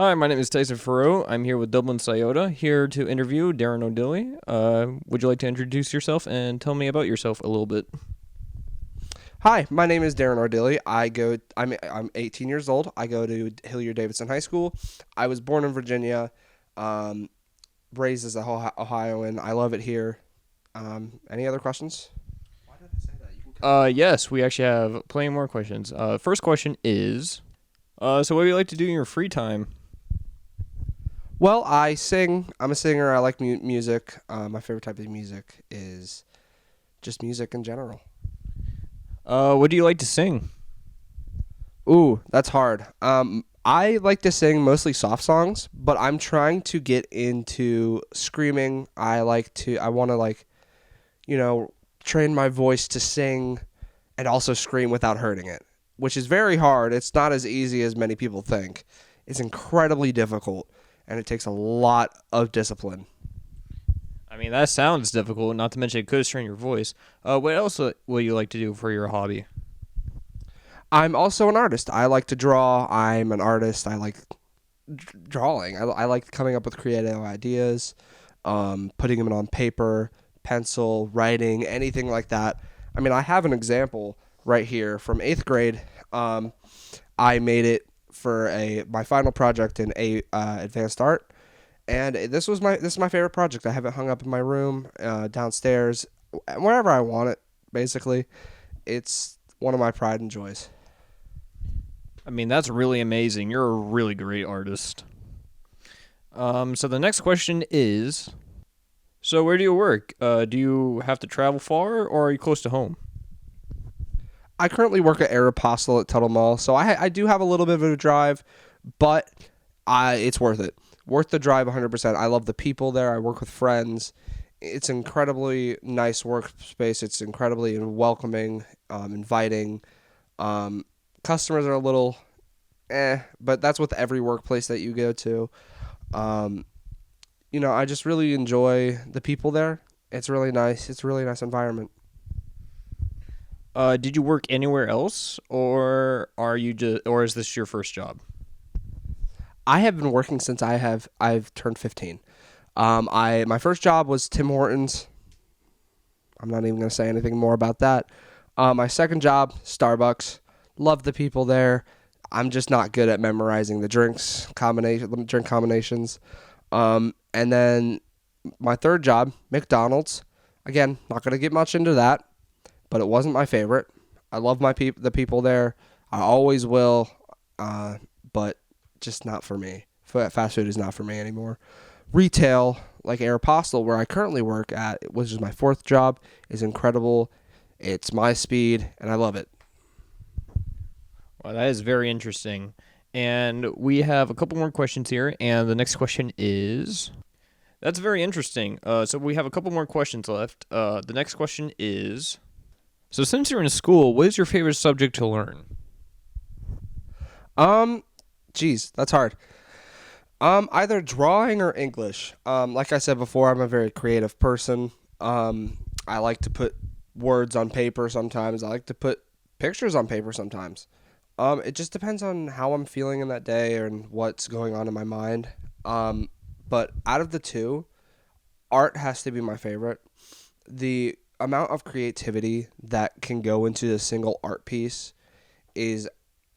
Hi, my name is Tyson Farrow. I'm here with Dublin Toyota, here to interview Darren O'Dilly. Would you like to introduce yourself and tell me about yourself a little bit? Hi, my name is Darren Ardilli. I'm 18 years old. I go to Hilliard Davidson High School. I was born in Virginia, um, raised as a Ohioan. I love it here. Any other questions? Why did I say that? You can cut that out. Yes, we actually have plenty more questions. First question is, so what do you like to do in your free time? Well, I sing. I'm a singer. I like music. My favorite type of music is just music in general. What do you like to sing? Ooh, that's hard. I like to sing mostly soft songs, but I'm trying to get into screaming. I want to you know, train my voice to sing and also scream without hurting it, which is very hard. It's not as easy as many people think. It's incredibly difficult, and it takes a lot of discipline. I mean, that sounds difficult, not to mention it could strain your voice. What else would you like to do for your hobby? I'm also an artist. I like to draw. I'm an artist. I like drawing. I like coming up with creative ideas, putting them on paper, pencil, writing, anything like that. I mean, I have an example right here from eighth grade. Um, I made it for a my final project in advanced art, and this is my favorite project. I have it hung up in my room, downstairs, wherever I want it. Basically, it's one of my pride and joys. I mean, that's really amazing. You're a really great artist. So the next question is, so where do you work? Do you have to travel far, or are you close to home? I currently work at Aeropostale at Tuttle Mall, so I do have a little bit of a drive, but it's worth it. Worth the drive 100%. I love the people there. I work with friends. It's incredibly nice workspace. It's incredibly welcoming, inviting. Um, Customers are a little but that's with every workplace that you go to. Um, I just really enjoy the people there. It's really nice. It's a really nice environment. Did you work anywhere else, or is this your first job? I have been working since I've turned 15. I my first job was Tim Hortons. I'm not even gonna say anything more about that. My second job, Starbucks. Love the people there. I'm just not good at memorizing the drink combinations. And then my third job, McDonald's. Again, not gonna get much into that, but it wasn't my favorite. I love the people there. I always will, but just not for me. Fast food is not for me anymore. Retail, like Aeropostale, where I currently work at, which is my fourth job, is incredible. It's my speed, and I love it. Well, that is very interesting. And we have a couple more questions here. And the next question is, that's very interesting. So we have a couple more questions left. The next question is, so since you're in school, what is your favorite subject to learn? Um, Geez, that's hard. Either drawing or English. Like I said before, I'm a very creative person. I like to put words on paper sometimes. I like to put pictures on paper sometimes. It just depends on how I'm feeling in that day and what's going on in my mind. Um, but out of the two, art has to be my favorite. The amount of creativity that can go into a single art piece is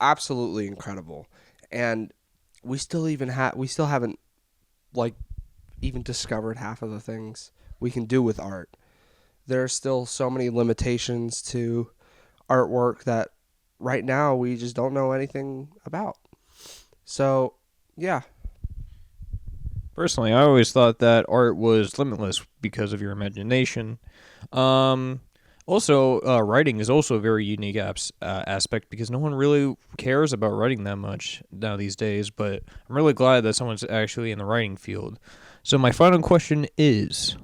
absolutely incredible. And we still haven't like even discovered half of the things we can do with art. There are still so many limitations to artwork that right now we just don't know anything about. So, yeah. Personally, I always thought that art was limitless because of your imagination. Um, writing is also a very unique aspect because no one really cares about writing that much now these days. But I'm really glad that someone's actually in the writing field. So my final question is: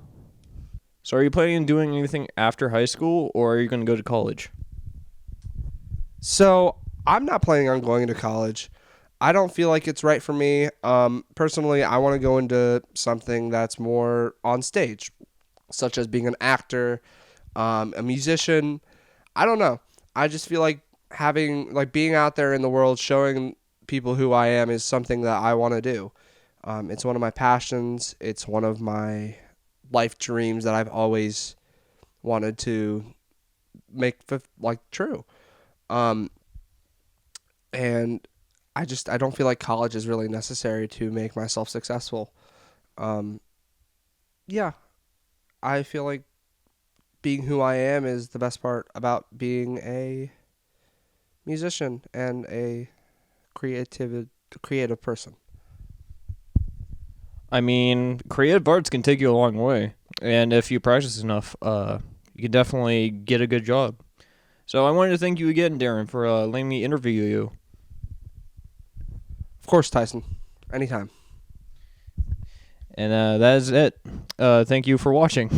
so are you planning on doing anything after high school, or are you going to go to college? So, I'm not planning on going to college. I don't feel like it's right for me. Personally, I want to go into something that's more on stage, such as being an actor, a musician. I don't know. I just feel like being out there in the world, showing people who I am is something that I want to do. It's one of my passions. It's one of my life dreams that I've always wanted to make true. Um, and I don't feel like college is really necessary to make myself successful. Um, yeah, I feel like being who I am is the best part about being a musician and a creative person. I mean, creative arts can take you a long way, and if you practice enough, you can definitely get a good job. So I wanted to thank you again, Darren, for letting me interview you. Of course, Tyson. Anytime. And that is it. Thank you for watching.